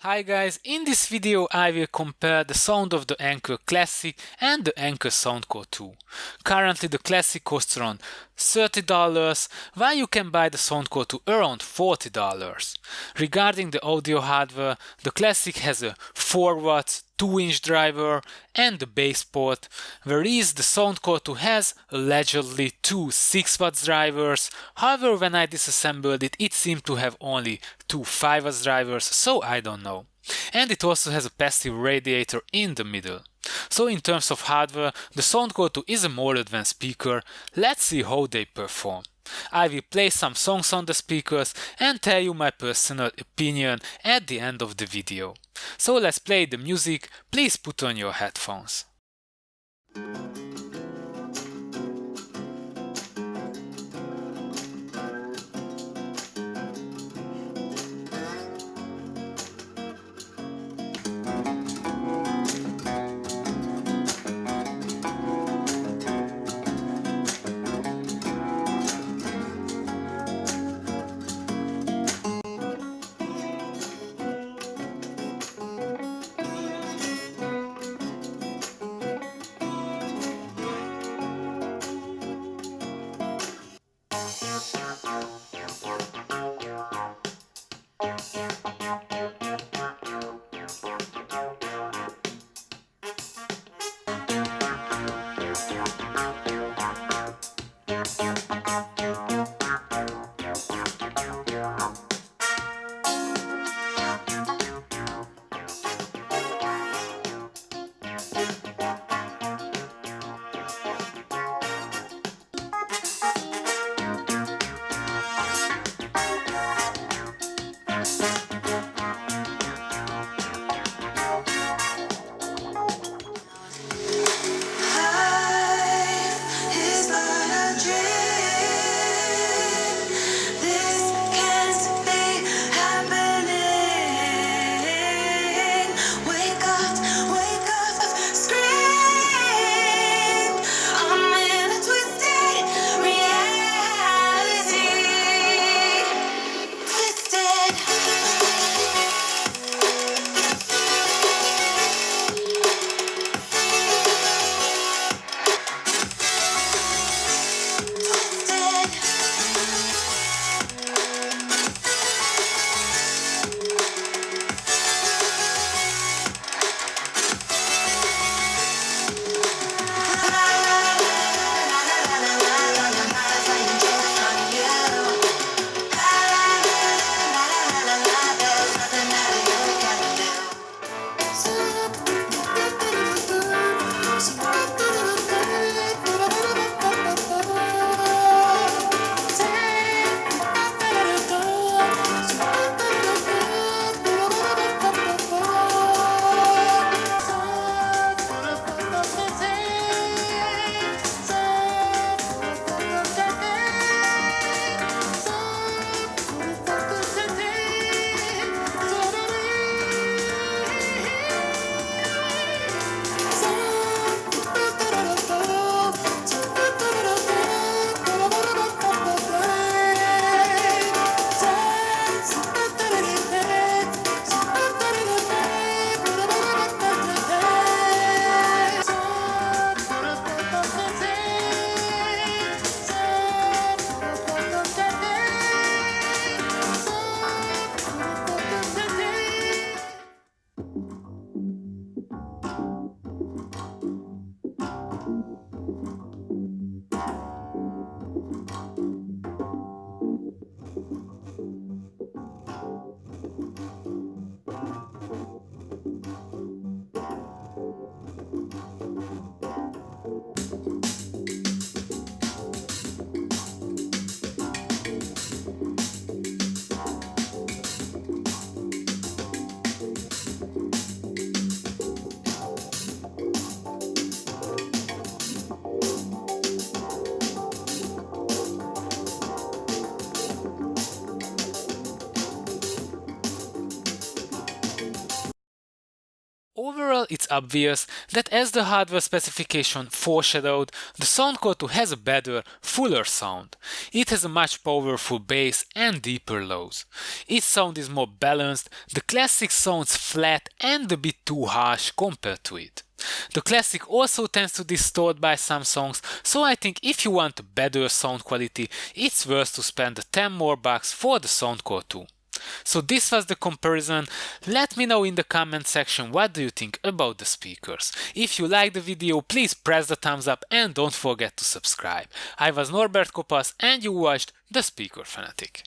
Hi guys, in this video I will compare the sound of the Anker Classic and the Anker SoundCore 2. Currently the Classic costs around $30, while you can buy the SoundCore 2 around $40. Regarding the audio hardware, the Classic has a 4 watts 2-inch driver and the bass port, whereas the SoundCore 2 has allegedly two 6 watts drivers. However, when I disassembled it, it seemed to have only two 5 watts drivers, so I don't know. And it also has a passive radiator in the middle. So in terms of hardware, the SoundCore 2 is a more advanced speaker. Let's see how they perform. I will play some songs on the speakers and tell you my personal opinion at the end of the video. So let's play the music, please put on your headphones. Overall, it's obvious that as the hardware specification foreshadowed, the SoundCore 2 has a better, fuller sound. It has a much powerful bass and deeper lows. Its sound is more balanced, the Classic sounds flat and a bit too harsh compared to it. The Classic also tends to distort by some songs, so I think if you want a better sound quality, it's worth to spend the 10 more bucks for the SoundCore 2. So this was the comparison. Let me know in the comment section what do you think about the speakers. If you liked the video, please press the thumbs up and don't forget to subscribe. I was Norbert Kopasz and you watched The Speaker Fanatic.